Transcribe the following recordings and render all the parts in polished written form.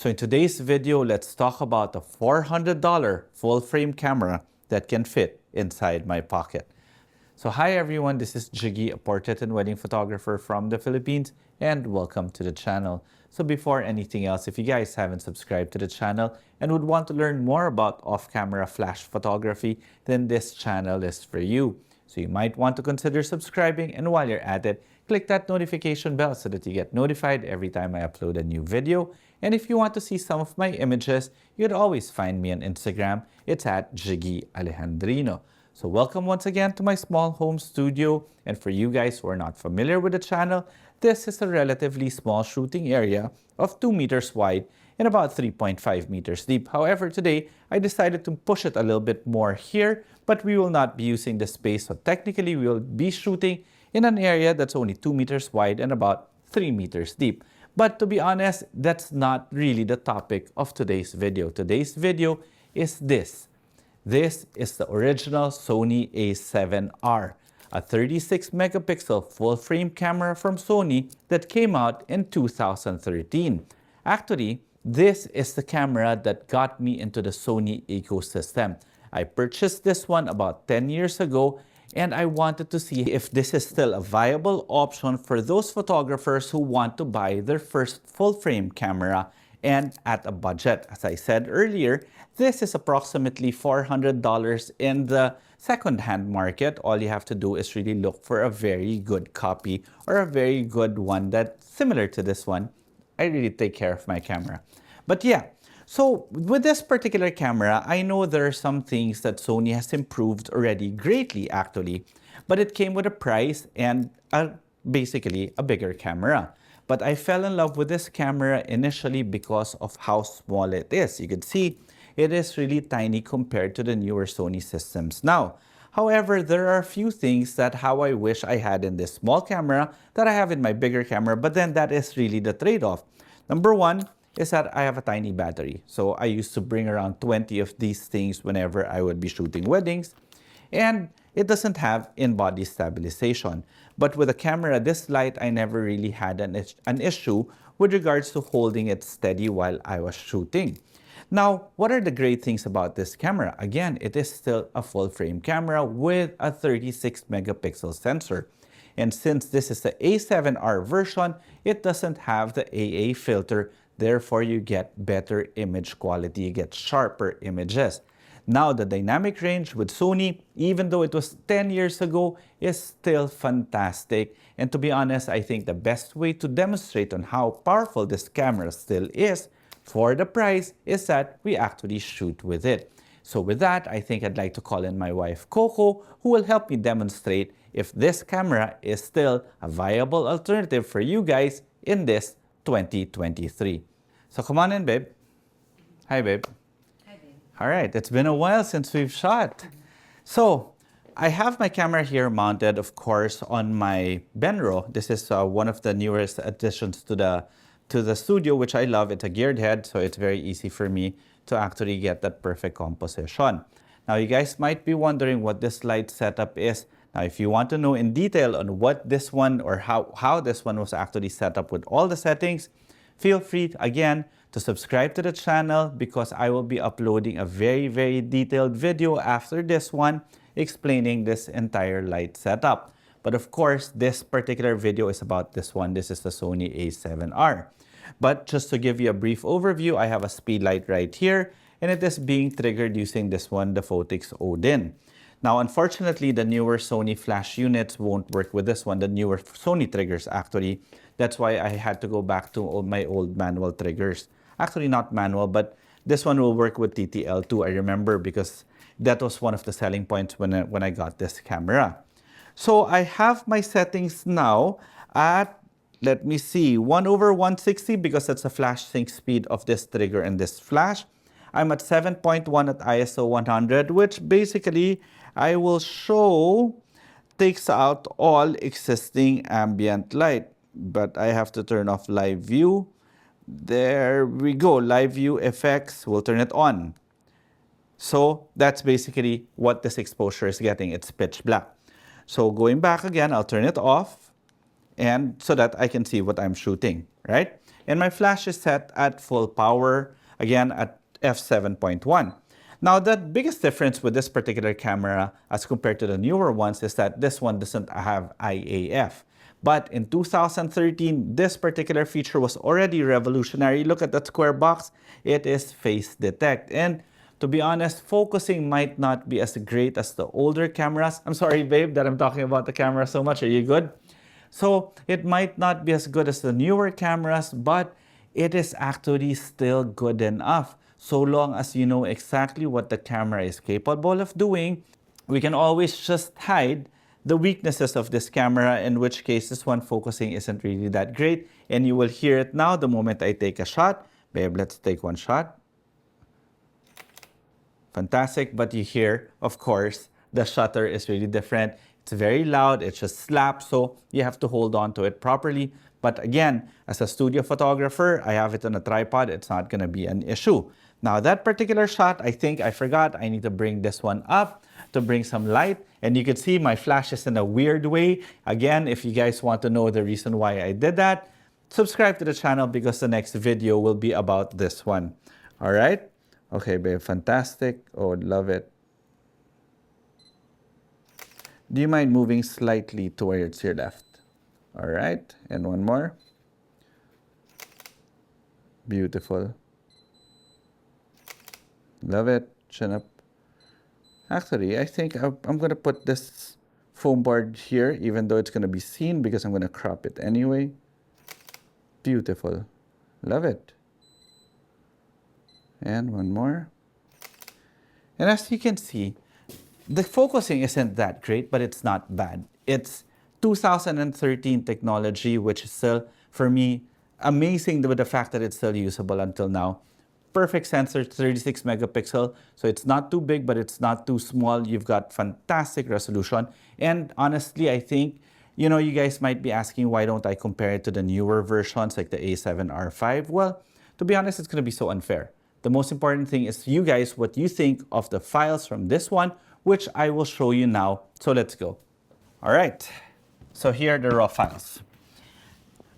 So in today's video, let's talk about a $400 full-frame camera that can fit inside my pocket. So hi everyone, this is Jiggy, a portrait and wedding photographer from the Philippines, and welcome to the channel. So before anything else, if you guys haven't subscribed to the channel and would want to learn more about off-camera flash photography, then this channel is for you. So you might want to consider subscribing, and while you're at it, click that notification bell so that you get notified every time I upload a new video. And if you want to see some of my images, you can always find me on Instagram. It's at Jiggy Alejandrino. So welcome once again to my small home studio. And for you guys who are not familiar with the channel, this is a relatively small shooting area of 2 meters wide and about 3.5 meters deep. However, today I decided to push it a little bit more here, but we will not be using the space. So technically we will be shooting in an area that's only 2 meters wide and about 3 meters deep. But to be honest, that's not really the topic of today's video. Today's video is this. This is the original Sony A7R, a 36 megapixel full-frame camera from Sony that came out in 2013. Actually, this is the camera that got me into the Sony ecosystem. I purchased this one about 10 years ago, and I wanted to see if this is still a viable option for those photographers who want to buy their first full-frame camera and at a budget. As I said earlier, this is approximately $400 in the second-hand market. All you have to do is really look for a very good copy or a very good one that's similar to this one. I really take care of my camera. But yeah, so with this particular camera, I know there are some things that Sony has improved already greatly actually, but it came with a price and basically a bigger camera. But I fell in love with this camera initially because of how small it is. You can see it is really tiny compared to the newer Sony systems now. However, there are a few things that how I wish I had in this small camera that I have in my bigger camera, but then that is really the trade-off. Number one is that I have a tiny battery. So I used to bring around 20 of these things whenever I would be shooting weddings. And it doesn't have in-body stabilization. But with a camera this light, I never really had an issue with regards to holding it steady while I was shooting. Now, what are the great things about this camera? Again, it is still a full-frame camera with a 36 megapixel sensor. And since this is the A7R version, it doesn't have the AA filter. Therefore, you get better image quality, you get sharper images. Now, the dynamic range with Sony, even though it was 10 years ago, is still fantastic. And to be honest, I think the best way to demonstrate on how powerful this camera still is for the price is that we actually shoot with it. So with that, I think I'd like to call in my wife, Coco, who will help me demonstrate if this camera is still a viable alternative for you guys in this 2023. So come on in, babe. Hi, babe. All right, it's been a while since we've shot. So I have my camera here mounted, of course, on my Benro. This is one of the newest additions to the studio, which I love. It's a geared head, so it's very easy for me to actually get that perfect composition. Now, you guys might be wondering what this light setup is. Now, if you want to know in detail on what this one or how this one was actually set up with all the settings, feel free, again, to subscribe to the channel because I will be uploading a very, very detailed video after this one explaining this entire light setup. But of course, this particular video is about this one. This is the Sony A7R. But just to give you a brief overview, I have a speed light right here, and it is being triggered using this one, the Photix Odin. Now, unfortunately, the newer Sony flash units won't work with this one, the newer Sony triggers actually. That's why I had to go back to my old manual triggers. Actually, not manual, but this one will work with TTL2, I remember, because that was one of the selling points when I got this camera. So I have my settings now at, let me see, 1/160 because that's the flash sync speed of this trigger and this flash. I'm at 7.1 at ISO 100, which basically I will show takes out all existing ambient light. But I have to turn off live view. There we go, live view effects, we'll turn it on. So that's basically what this exposure is getting, it's pitch black. So going back again, I'll turn it off and so that I can see what I'm shooting, right? And my flash is set at full power, again at f7.1. Now, the biggest difference with this particular camera as compared to the newer ones is that this one doesn't have IAF. But in 2013, this particular feature was already revolutionary. Look at that square box. It is face detect. And to be honest, focusing might not be as great as the older cameras. I'm sorry, babe, that I'm talking about the camera so much. Are you good? So it might not be as good as the newer cameras, but it is actually still good enough. So long as you know exactly what the camera is capable of doing, we can always just hide the weaknesses of this camera, in which case this one focusing isn't really that great. And you will hear it now the moment I take a shot. Babe, let's take one shot. Fantastic, but you hear, of course, the shutter is really different. It's very loud, it just slaps, so you have to hold on to it properly. But again, as a studio photographer, I have it on a tripod, it's not gonna be an issue. Now that particular shot, I think I forgot, I need to bring this one up to bring some light. And you can see my flash is in a weird way. Again, if you guys want to know the reason why I did that, subscribe to the channel because the next video will be about this one. All right? Okay, babe, fantastic. Oh, love it. Do you mind moving slightly towards your left? All right, and one more. Beautiful. Love it. Chin up. Actually, I think I'm going to put this foam board here, even though it's going to be seen because I'm going to crop it anyway. Beautiful. Love it. And one more. And as you can see, the focusing isn't that great, but it's not bad. It's 2013 technology, which is still, for me, amazing with the fact that it's still usable until now. Perfect sensor, 36 megapixel, so it's not too big, but it's not too small. You've got fantastic resolution. And honestly, I think, you know, you guys might be asking, why don't I compare it to the newer versions like the A7R5? Well, to be honest, it's going to be so unfair. The most important thing is you guys, what you think of the files from this one, which I will show you now. So let's go. All right, so here are the raw files.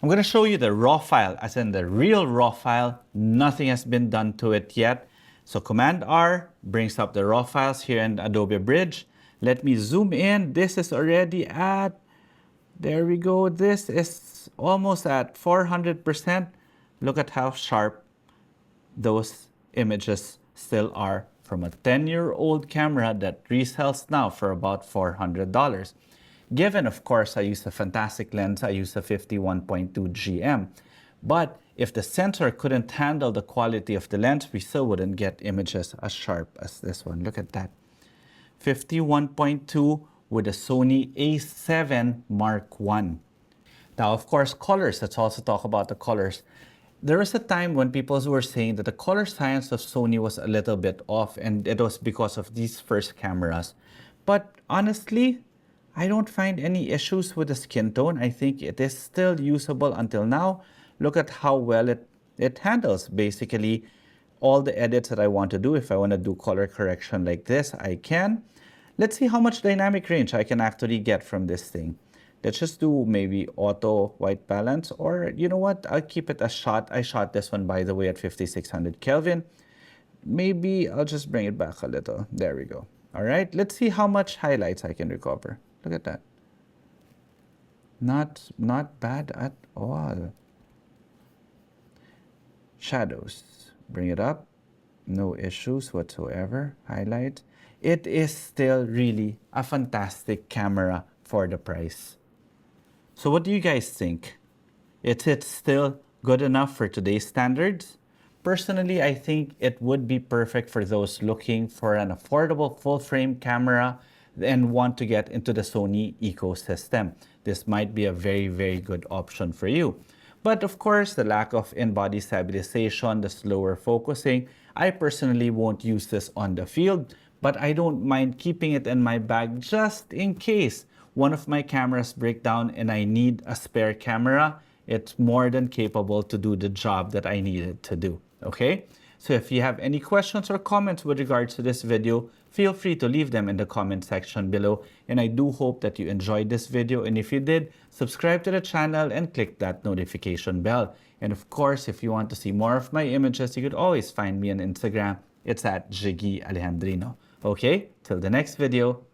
I'm going to show you the raw file, as in the real raw file. Nothing has been done to it yet. So Command R brings up the raw files here in Adobe Bridge. Let me zoom in. This is already at, there we go. This is almost at 400%. Look at how sharp those images still are from a 10-year-old camera that resells now for about $400. Given, of course, I use a fantastic lens, I use a 51.2 GM. But if the sensor couldn't handle the quality of the lens, we still wouldn't get images as sharp as this one. Look at that. 51.2 with a Sony A7 Mark I. Now, of course, colors. Let's also talk about the colors. There was a time when people were saying that the color science of Sony was a little bit off, and it was because of these first cameras. But honestly, I don't find any issues with the skin tone. I think it is still usable until now. Look at how well it handles basically all the edits that I want to do. If I want to do color correction like this, I can. Let's see how much dynamic range I can actually get from this thing. Let's just do maybe auto white balance, or you know what? I'll keep it a shot. I shot this one, by the way, at 5600 Kelvin. Maybe I'll just bring it back a little. There we go. All right, let's see how much highlights I can recover. Look at that. Not bad at all. Shadows. Bring it up. No issues whatsoever. Highlight. It is still really a fantastic camera for the price. So what do you guys think? Is it still good enough for today's standards? Personally, I think it would be perfect for those looking for an affordable full-frame camera and want to get into the Sony ecosystem. This might be a very, very good option for you. But of course, the lack of in-body stabilization, the slower focusing, I personally won't use this on the field, but I don't mind keeping it in my bag just in case one of my cameras break down and I need a spare camera. It's more than capable to do the job that I need it to do, okay? So if you have any questions or comments with regards to this video, feel free to leave them in the comment section below. And I do hope that you enjoyed this video. And if you did, subscribe to the channel and click that notification bell. And of course, if you want to see more of my images, you could always find me on Instagram. It's at Jiggy Alejandrino. Okay, till the next video.